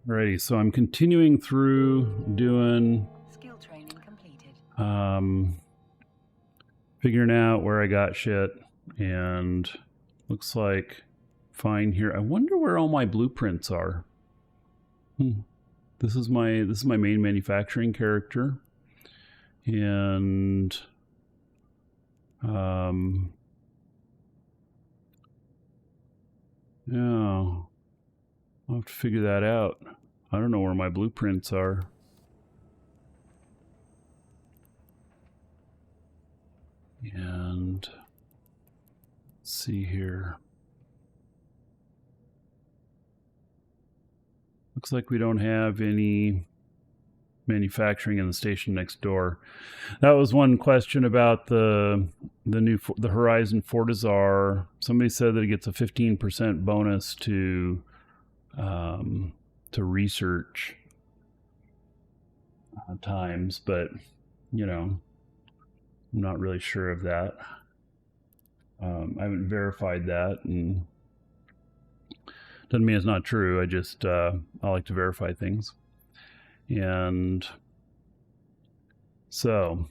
Alrighty, so I'm continuing through doing Skill training completed. Figuring out where I got shit, and looks like fine here. I wonder where all my blueprints are. This is my main manufacturing character, and yeah, I'll have to figure that out. I don't know where my blueprints are. And let's see here. Looks like we don't have any manufacturing in the station next door. That was one question about the Horizon Fortizar. Somebody said that it gets a 15% bonus to research times, but you know, I'm not really sure of that. I haven't verified that, and doesn't mean it's not true. I just I like to verify things. And so,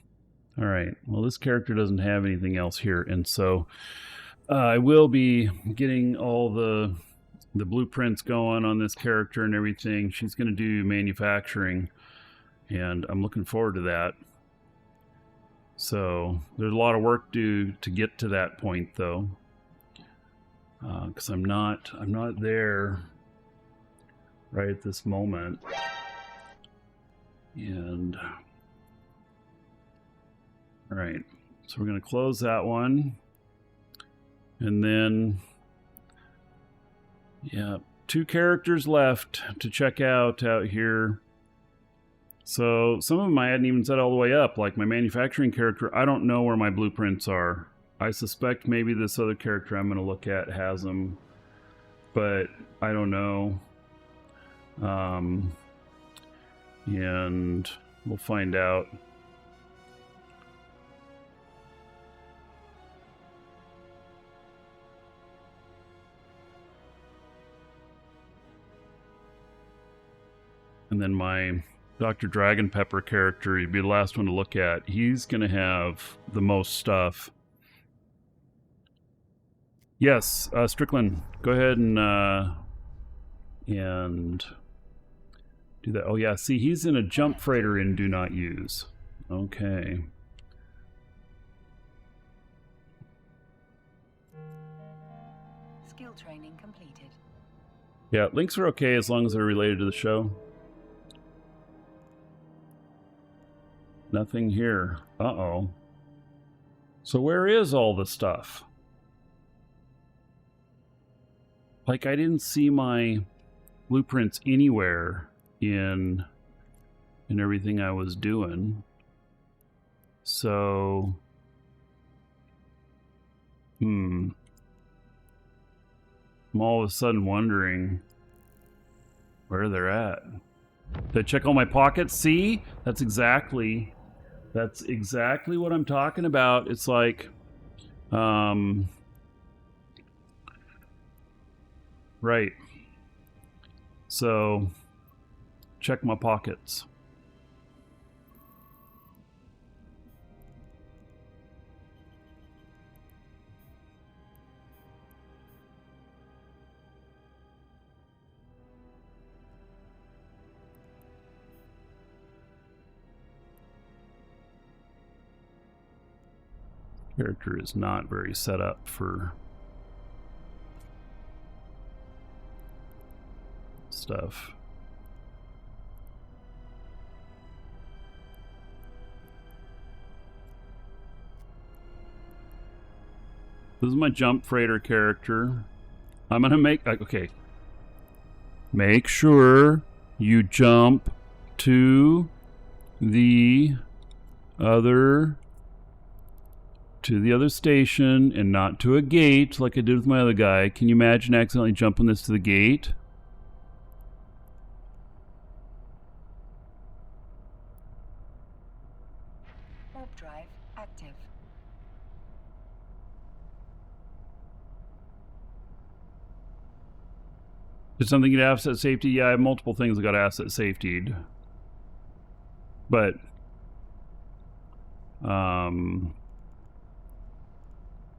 all right, well, this character doesn't have anything else here, and so I will be getting all the blueprints going on this character and everything. She's going to do manufacturing, and I'm looking forward to that. So there's a lot of work to get to that point, though, because I'm not there right at this moment. And all right, so we're going to close that one, and then yeah, 2 characters left to check out here. So some of them I hadn't even set all the way up, like my manufacturing character. I don't know where my blueprints are. I suspect maybe this other character I'm going to look at has them, but I don't know. And we'll find out. And then my Dr. Dragon Pepper character, he'd be the last one to look at. He's going to have the most stuff. Yes, Strickland, go ahead and do that. Oh yeah, see, he's in a jump freighter in Do Not Use. Okay. Skill training completed. Yeah, links are okay as long as they're related to the show. Nothing here. Uh-oh. So where is all the stuff? Like, I didn't see my blueprints anywhere in everything I was doing. So, I'm all of a sudden wondering where they're at. Did I check all my pockets? See? That's exactly what I'm talking about. It's like, right. So, check my pockets. Character is not very set up for stuff. This is my jump freighter character. I'm gonna make, okay. Make sure you jump to the other station and not to a gate like I did with my other guy. Can you imagine accidentally jumping this to the gate? Warp drive active. Did something get asset safety? Yeah, I have multiple things that got asset safetied. But not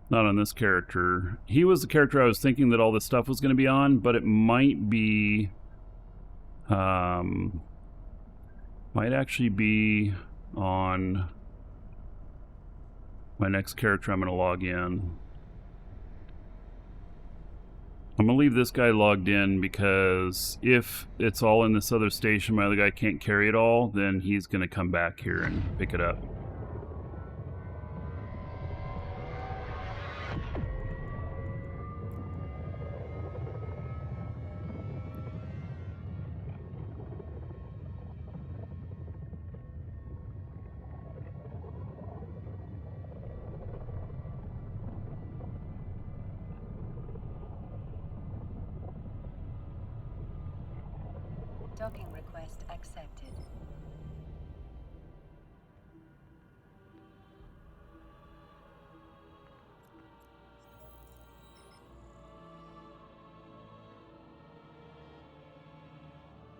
on this character. He was the character I was thinking that all this stuff was going to be on, but it might be might actually be on my next character I'm going to log in. I'm going to leave this guy logged in because if it's all in this other station, my other guy can't carry it all, then he's going to come back here and pick it up. Docking request accepted.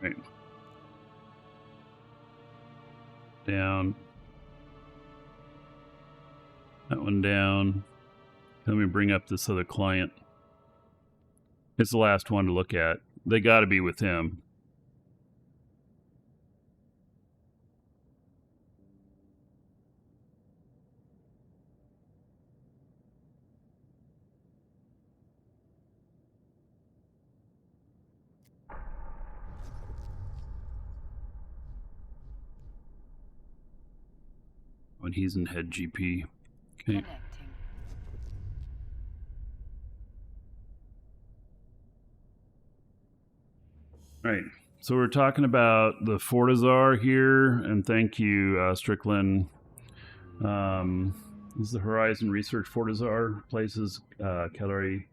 Right. Down. That one down. Let me bring up this other client. It's the last one to look at. They got to be with him. When he's in head GP. Okay. Connecting. Right. So we're talking about the Fortizar here, and thank you, Strickland. This is the Horizon Research Fortizar. Places Calorie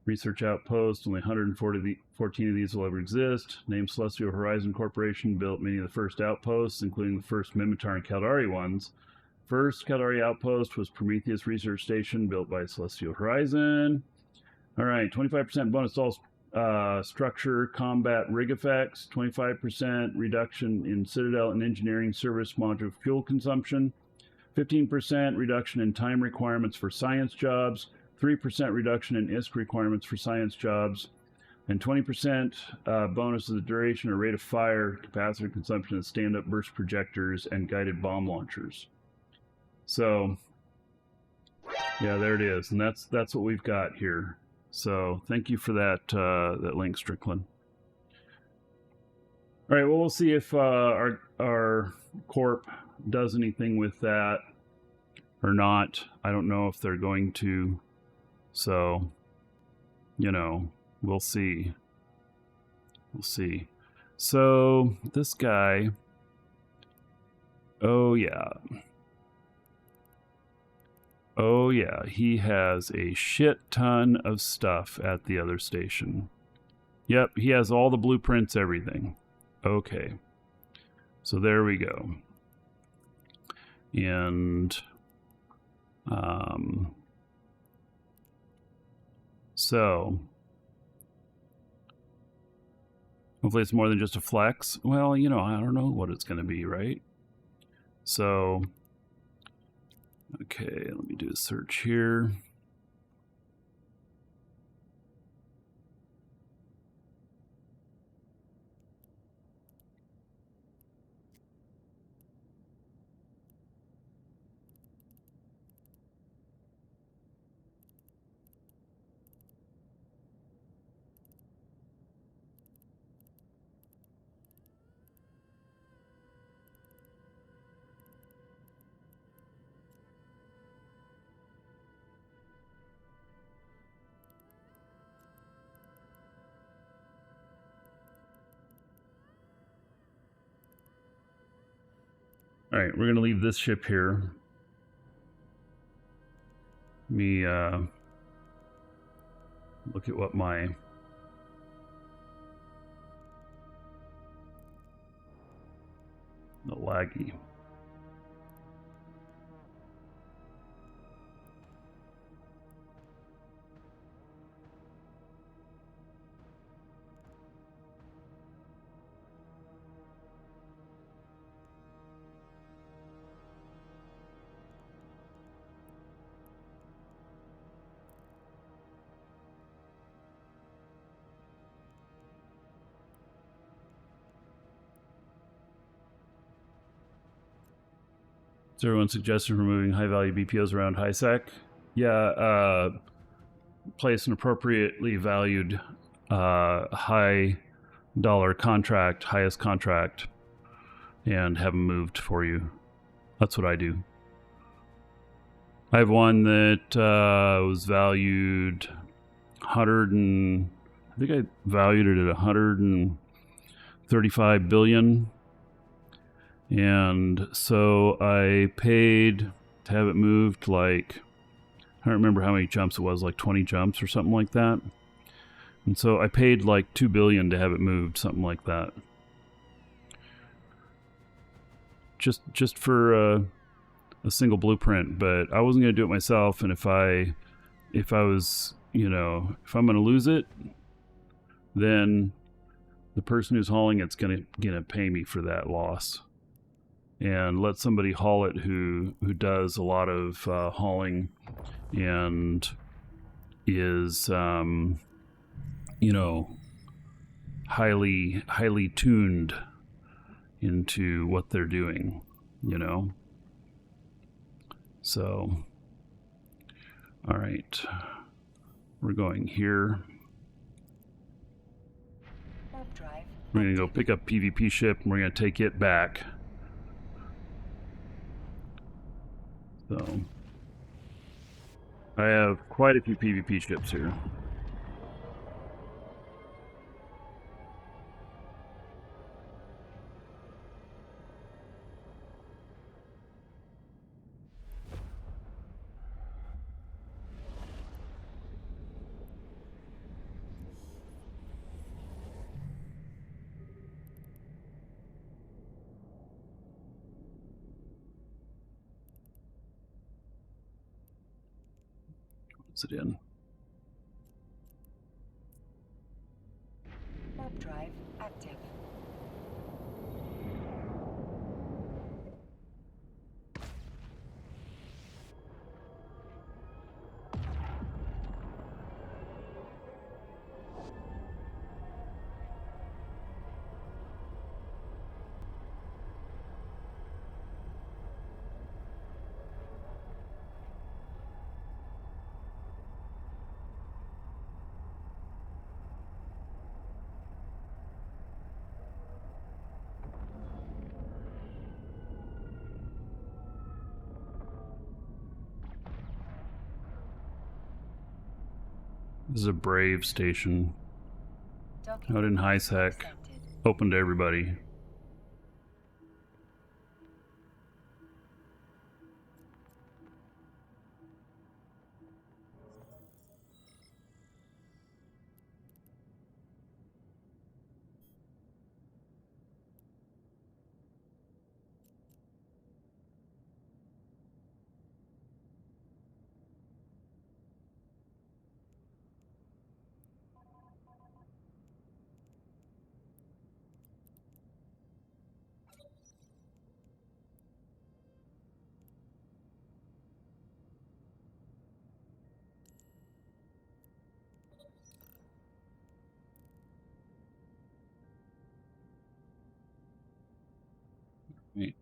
Research Outpost. Only 114 of these will ever exist. Named Celestial Horizon Corporation built many of the first outposts, including the first Mimitar and Caldari ones. First Caldari outpost was Prometheus Research Station, built by Celestial Horizon. All right, 25% bonus to all structure combat rig effects, 25% reduction in Citadel and engineering service module fuel consumption, 15% reduction in time requirements for science jobs, 3% reduction in ISK requirements for science jobs, and 20% bonus to the duration or rate of fire, capacity consumption of stand-up burst projectors, and guided bomb launchers. So, yeah, there it is, and that's what we've got here. So, thank you for that that link, Strickland. All right, well, we'll see if our corp does anything with that or not. I don't know if they're going to. So, you know, we'll see. We'll see. So, this guy, oh yeah, he has a shit ton of stuff at the other station. Yep, he has all the blueprints, everything. Okay, so there we go. And so hopefully it's more than just a flex. Well, you know, I don't know what it's going to be, right? So, okay, let me do a search here. All right, we're going to leave this ship here. Let me look at what my laggy. So everyone suggested removing high-value BPOs around high sec. Yeah, place an appropriately valued high dollar contract, highest contract, and have them moved for you. That's what I do. I have one that was valued 100 and I think I valued it at 135 billion. And so I paid to have it moved, like, I don't remember how many jumps it was, like 20 jumps or something like that. And so I paid like 2 billion to have it moved, something like that. Just for a single blueprint, but I wasn't going to do it myself. And if I was, you know, if I'm going to lose it, then the person who's hauling it's going to pay me for that loss. And let somebody haul it who does a lot of hauling and is you know, highly tuned into what they're doing, you know. So all right, we're going here. We're gonna go pick up PvP ship and we're gonna take it back. So I have quite a few PvP ships here. What's it in? Warp drive active. This is a Brave station out in high sec, open to everybody. Right.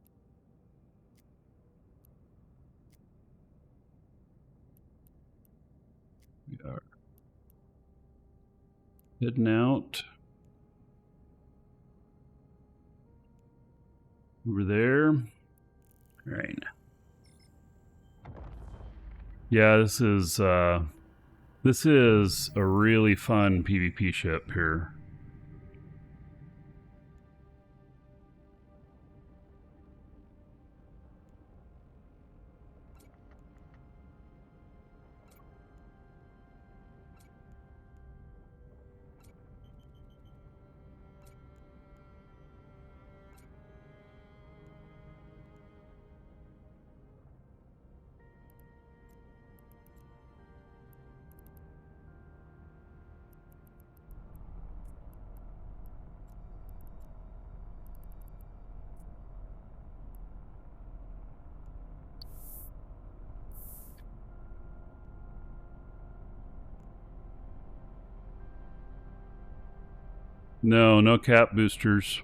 We are heading out over there. All right. Yeah, this is a really fun PvP ship here. No cap boosters.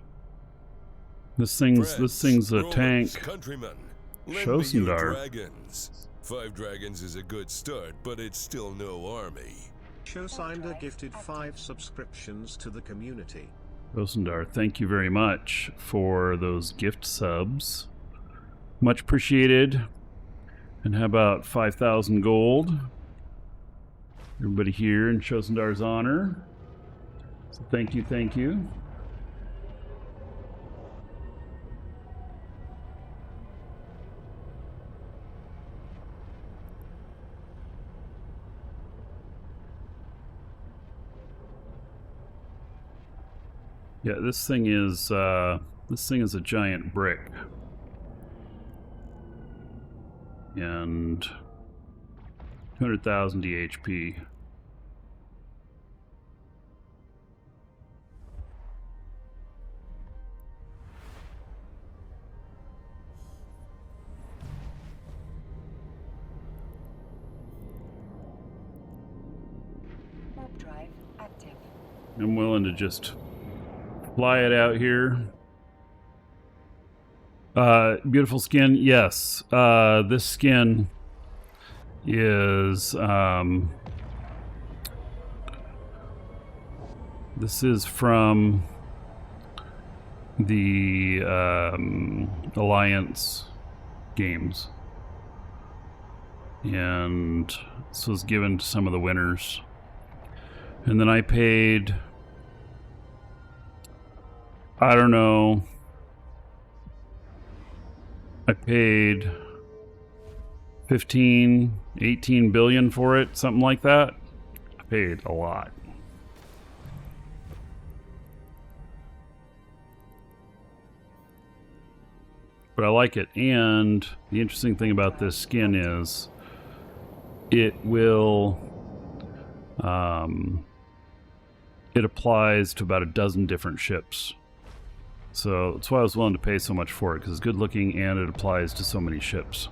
This thing's a tank. Countrymen. Lend me your Shosundar. dragons. 5 dragons is a good start, but it's still no army. Showsinder gifted 5 subscriptions to the community. Shosundar, thank you very much for those gift subs. Much appreciated. And how about 5,000 gold? Everybody here in Shosundar's honor. So thank you, thank you. Yeah, this thing is a giant brick. And 200,000 DHP. Warp drive active. I'm willing to just fly it out here. Beautiful skin, yes. This skin is this is from the Alliance games, and this was given to some of the winners, and then I paid, I don't know, I paid 15, 18 billion for it, something like that. I paid a lot. But I like it, and the interesting thing about this skin is it will, it applies to about a dozen different ships. So that's why I was willing to pay so much for it, because it's good looking and it applies to so many ships.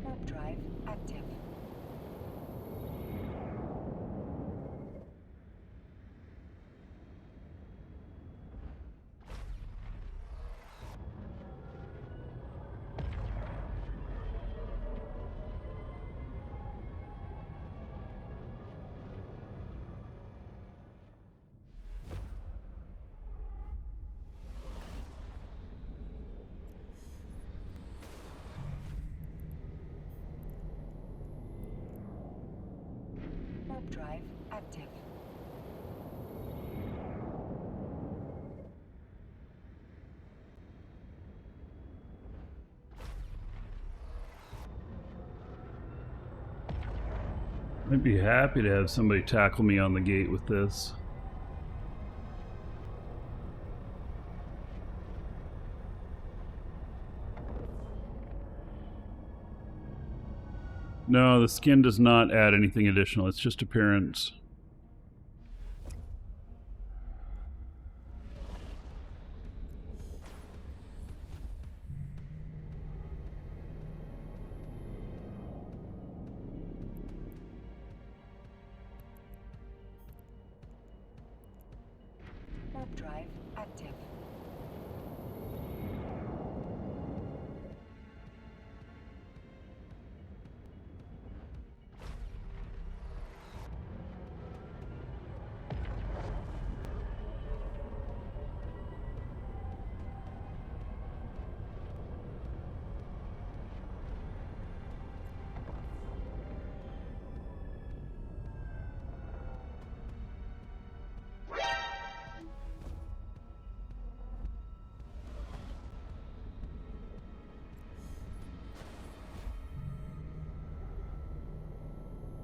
Warp drive active. Warp drive active. I'd be happy to have somebody tackle me on the gate with this. No, the skin does not add anything additional. It's just appearance. Warp drive active.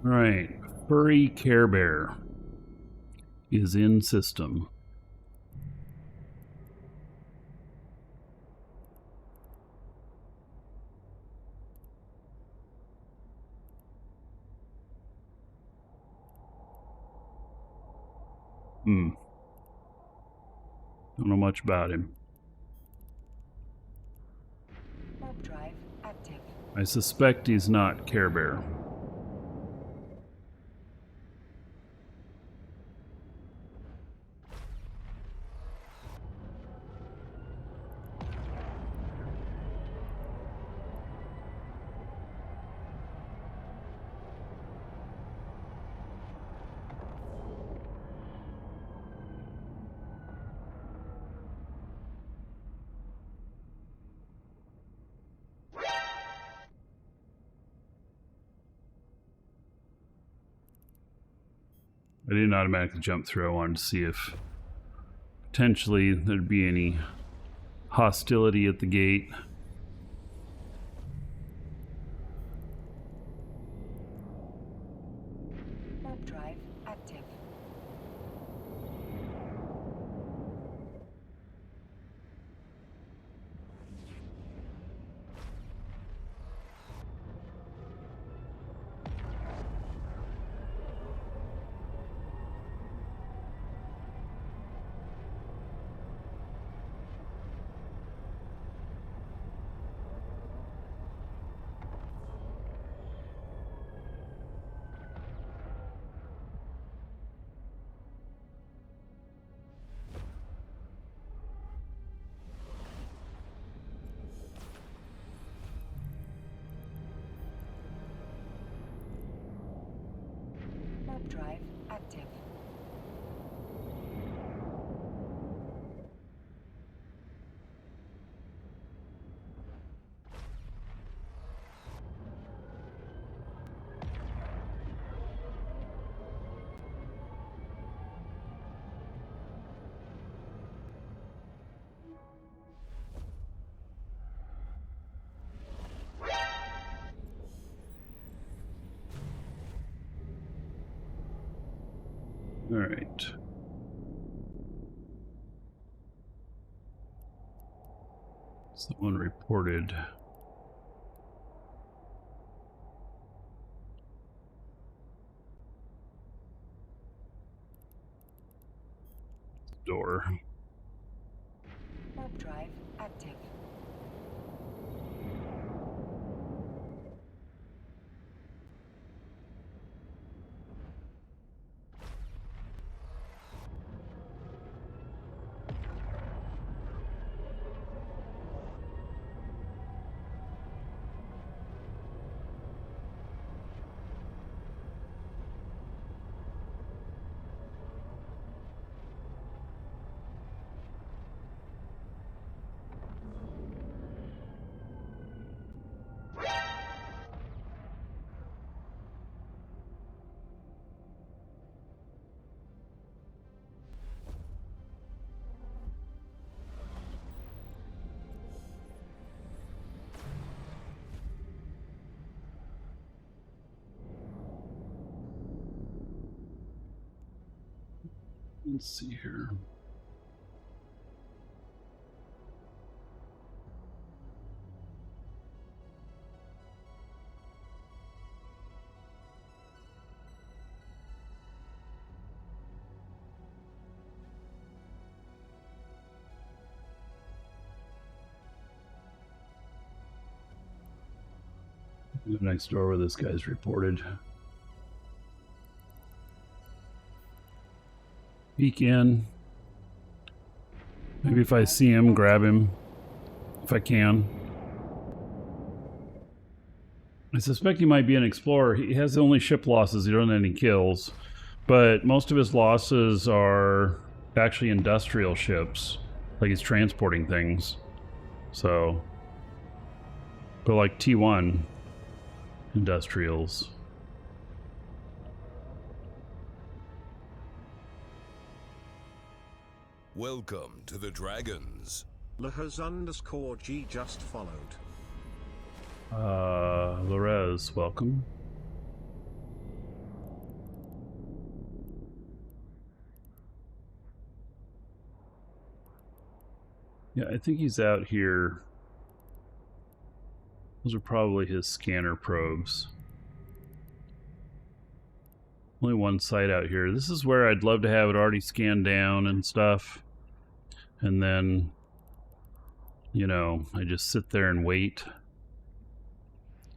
All right, Furry Care Bear is in system. Don't know much about him. Warp drive active. I suspect he's not Care Bear. I didn't automatically jump through. I wanted to see if potentially there'd be any hostility at the gate. Warp drive active. Warp drive active. All right. Someone reported. Door. Warp drive active. Let's see here. Go next door where this guy's reported. Peek in. Maybe if I see him, grab him. If I can. I suspect he might be an explorer. He has only ship losses. He doesn't have any kills. But most of his losses are actually industrial ships. Like he's transporting things. So. But like T1 industrials. Welcome to the Dragons. Lahaz_G just followed. Lorez, welcome. Yeah, I think he's out here. Those are probably his scanner probes. Only one site out here. This is where I'd love to have it already scanned down and stuff. And then, you know, I just sit there and wait.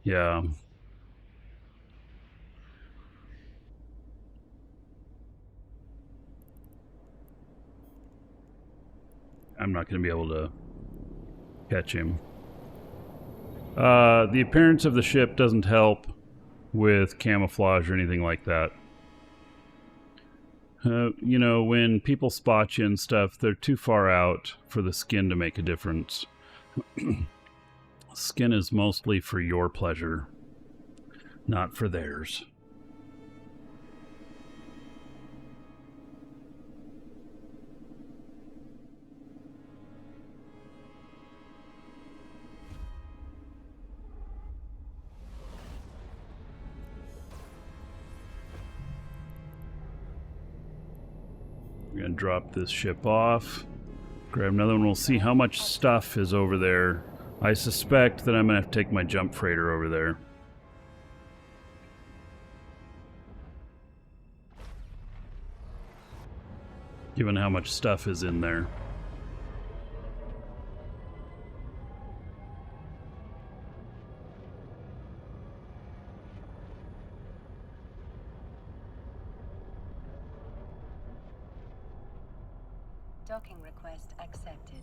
Yeah. I'm not going to be able to catch him. The appearance of the ship doesn't help with camouflage or anything like that. You know, when people spot you and stuff, they're too far out for the skin to make a difference. Skin is mostly for your pleasure, not for theirs. We're going to drop this ship off. Grab another one. We'll see how much stuff is over there. I suspect that I'm going to have to take my jump freighter over there. Given how much stuff is in there. Docking request accepted.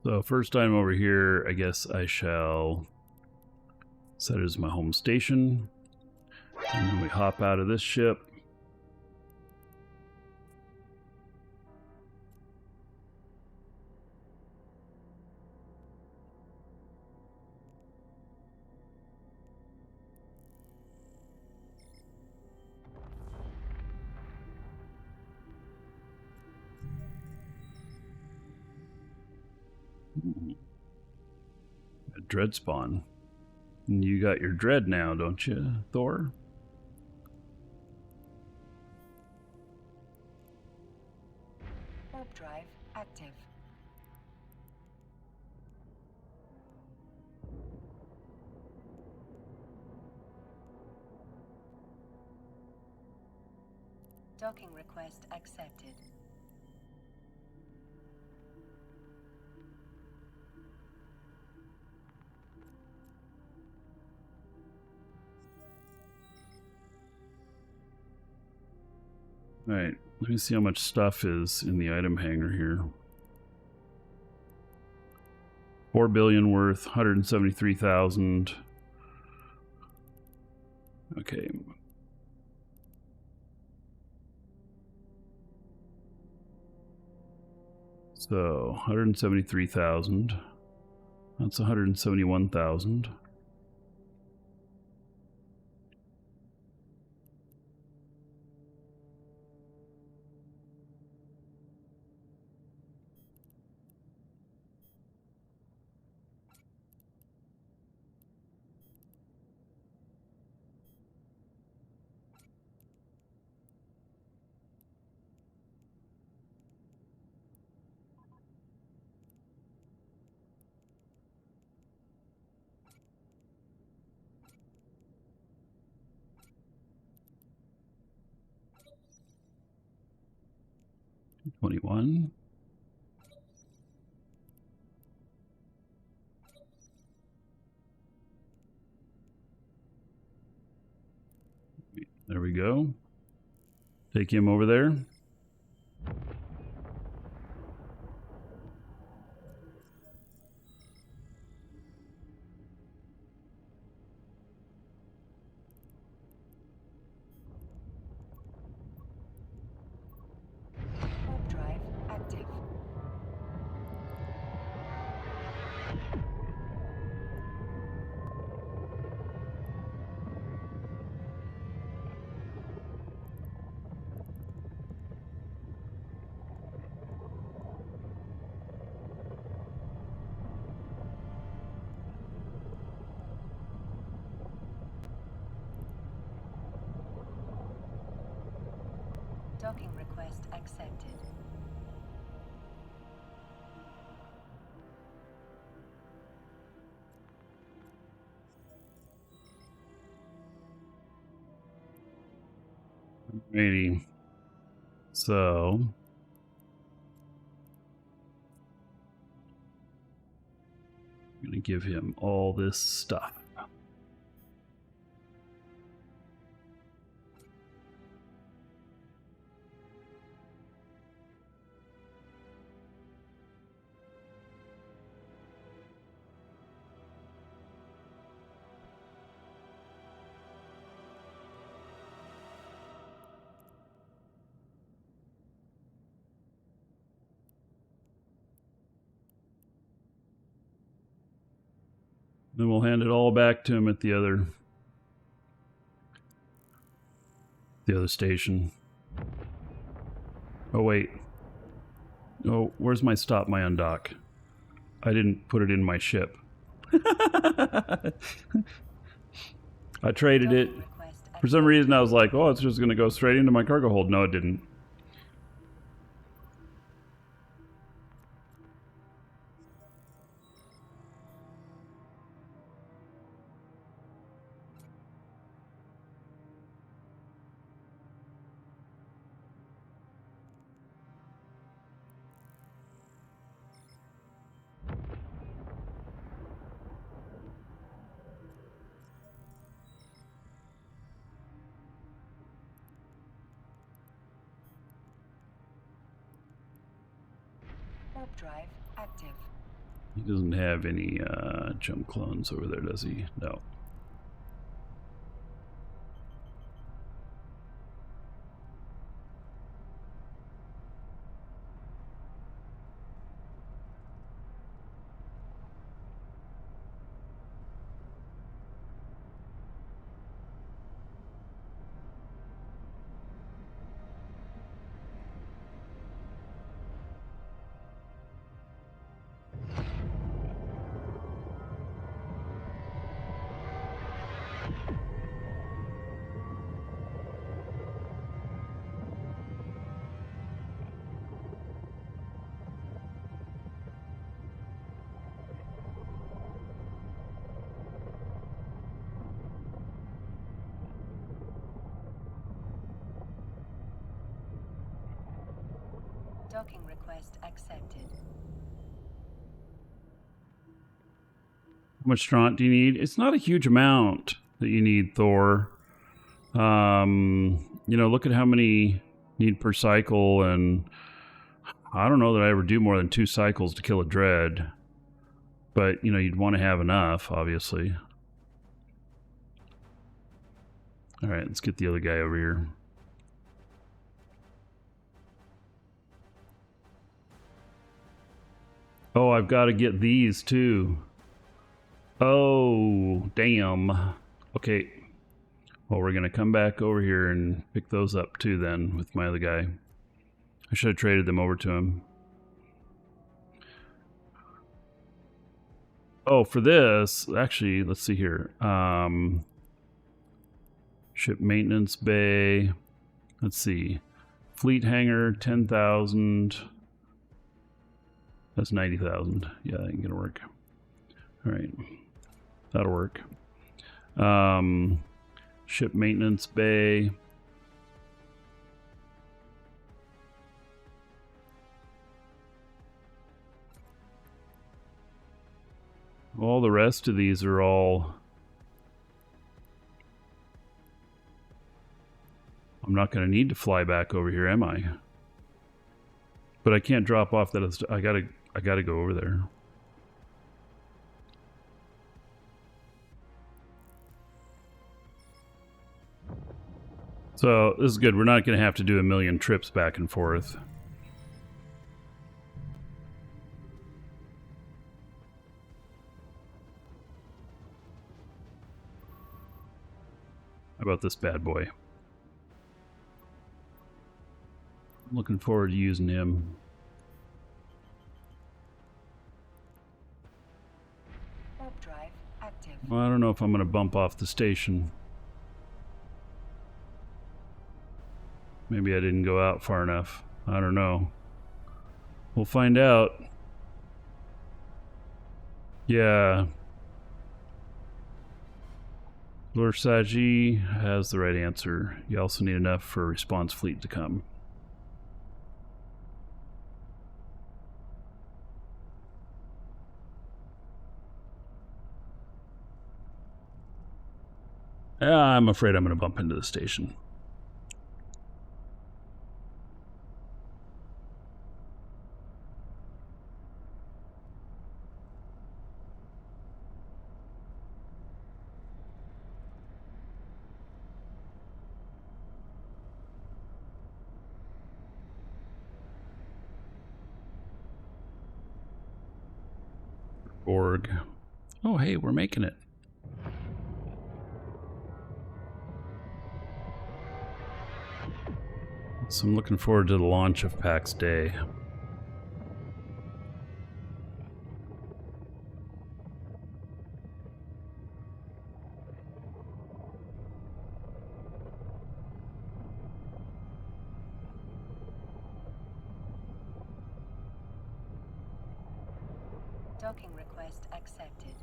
So first time over here, I guess I shall set it as my home station. And then we hop out of this ship. A dread spawn. And you got your dread now, don't you, Thor? Warp drive active. Docking request accepted. Alright, let me see how much stuff is in the item hangar here. 4 billion worth, 173,000. Okay. So, 173,000. That's 171,000. $21. There we go. Take him over there. Warp drive active. Docking request accepted. Alrighty. So I'm gonna give him all this stuff. Then we'll hand it all back to him at the other station. Oh wait. Oh, where's my stop my undock? I didn't put it in my ship. I traded it. For some reason I was like, oh, it's just going to go straight into my cargo hold. No, it didn't. Warp drive active. He doesn't have any jump clones over there, does he? No. Docking request accepted. How much stront do you need? It's not a huge amount that you need, Thor. You know, look at how many you need per cycle, and I don't know that I ever do more than 2 cycles to kill a dread. But, you know, you'd want to have enough, obviously. Alright, let's get the other guy over here. Oh, I've got to get these too. Oh, damn. Okay. Well, we're going to come back over here and pick those up too then with my other guy. I should have traded them over to him. Oh, for this, actually, let's see here. Ship maintenance bay. Let's see. Fleet hangar, 10,000. That's 90,000. Yeah, that ain't gonna work. All right, that'll work. Ship maintenance bay. All the rest of these are all... I'm not going to need to fly back over here, am I? But I can't drop off that. I gotta go over there. So this is good. We're not going to have to do a million trips back and forth. How about this bad boy? I'm looking forward to using him. Warp drive active. Well, I don't know if I'm going to bump off the station. Maybe I didn't go out far enough. I don't know. We'll find out. Yeah. Lorsaji has the right answer. You also need enough for a response fleet to come. I'm afraid I'm going to bump into the station. Org. Oh, hey, we're making it. So I'm looking forward to the launch of PAX Day. Docking request accepted.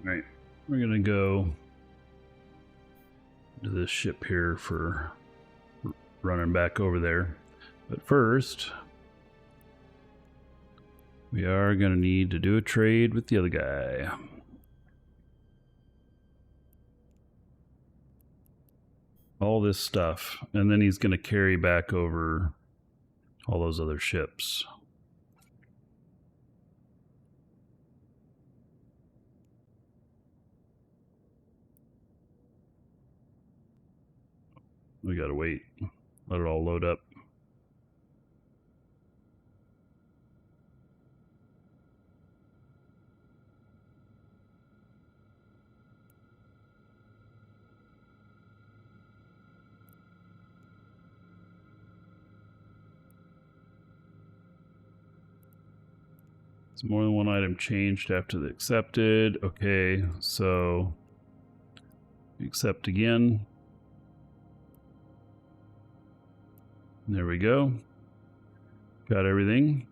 Alright, we're gonna go to this ship here for running back over there. But first, we are gonna need to do a trade with the other guy. All this stuff, and then he's gonna carry back over all those other ships. We gotta wait. Let it all load up. It's more than one item changed after the accepted. Okay, so accept again. There we go. Got everything.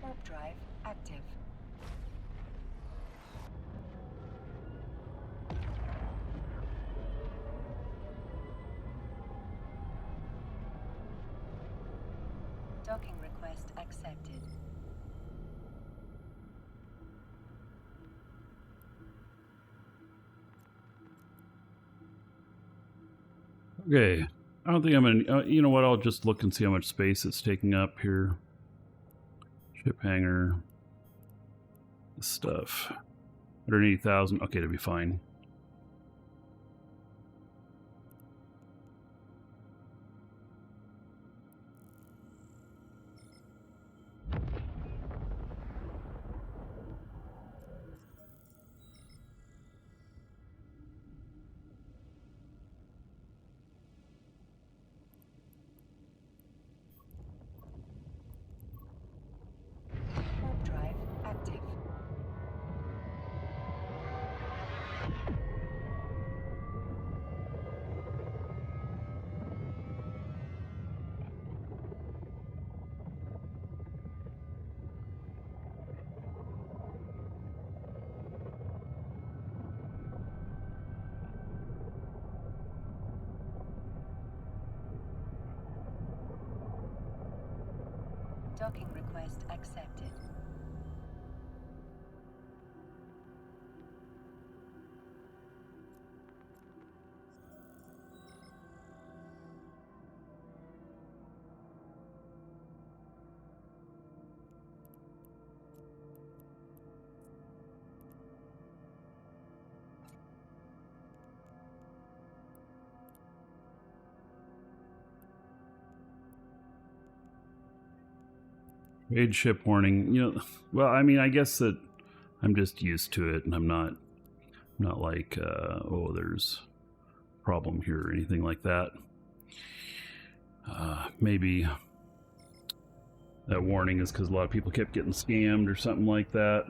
Warp drive active. Docking request accepted. Okay. I don't think I'm gonna. You know what? I'll just look and see how much space it's taking up here. Ship hangar. This stuff. 180,000. Okay, to be fine. Warp drive active. Docking request accepted. Raid ship warning. You know, well, I mean, I guess that I'm just used to it, and I'm not like, oh, there's a problem here or anything like that. Maybe that warning is because a lot of people kept getting scammed or something like that.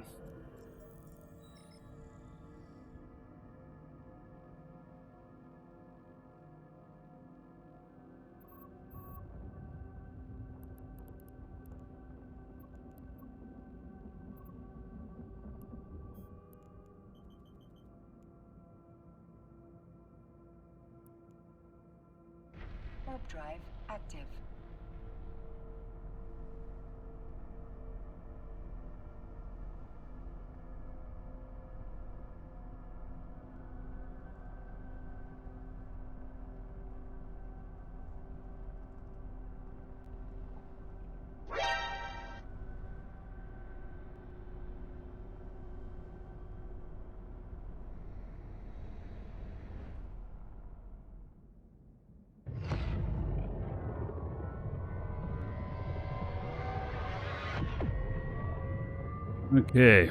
Warp drive active. Okay.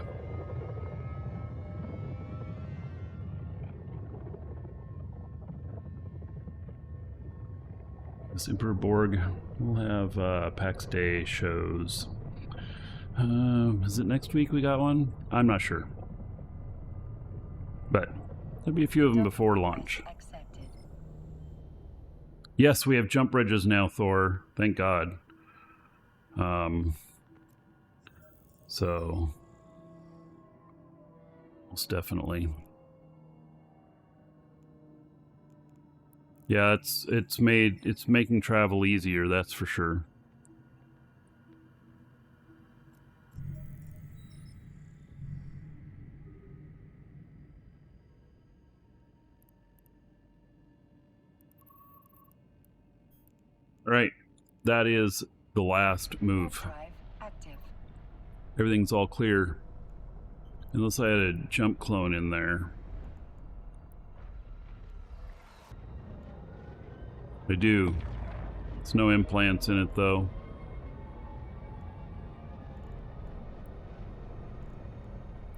This Emperor Borg will have PAX Day shows. Is it next week we got one? I'm not sure. But there'll be a few of them before launch. Accepted. Yes, we have jump bridges now, Thor. Thank God. So most definitely. Yeah, it's making travel easier, that's for sure. All right, that is the last move. Warp drive active. Everything's all clear. Unless I had a jump clone in there. I do. There's no implants in it though.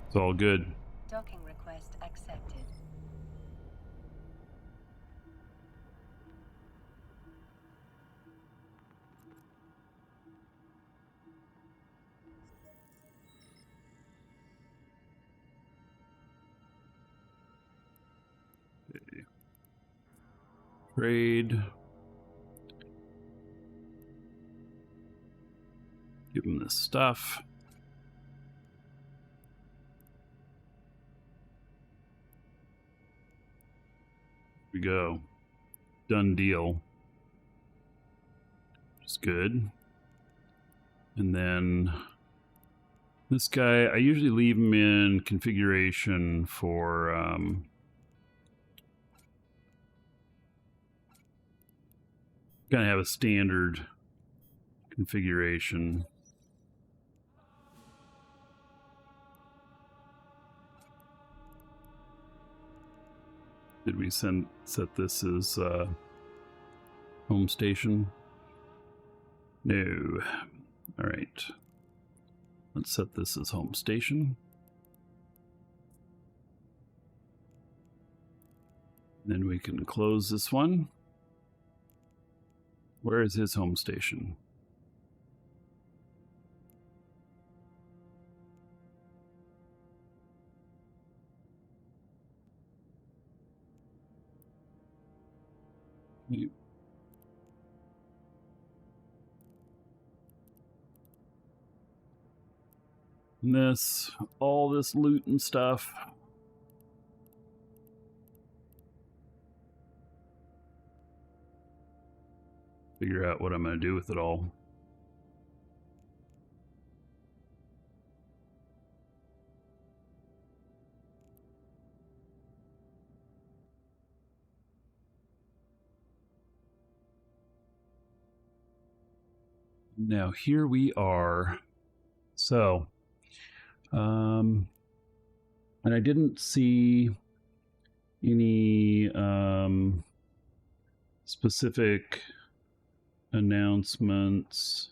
It's all good. Docking request accepted. Trade. Give him this stuff. Here we go. Done deal. Which is good. And then this guy, I usually leave him in configuration for gonna have a standard configuration. Did we set this as home station? No. All right. Let's set this as home station. Then we can close this one. Where is his home station? And this, all this loot and stuff. Figure out what I'm going to do with it all. Now here we are. So, and I didn't see any specific announcements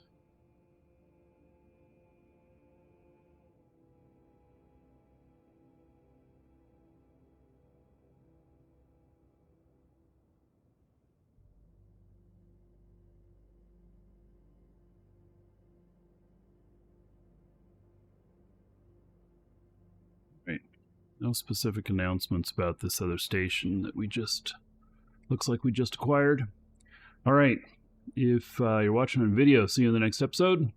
No specific announcements about this other station that we just... looks like we just acquired. Alright, if you're watching on video, see you in the next episode.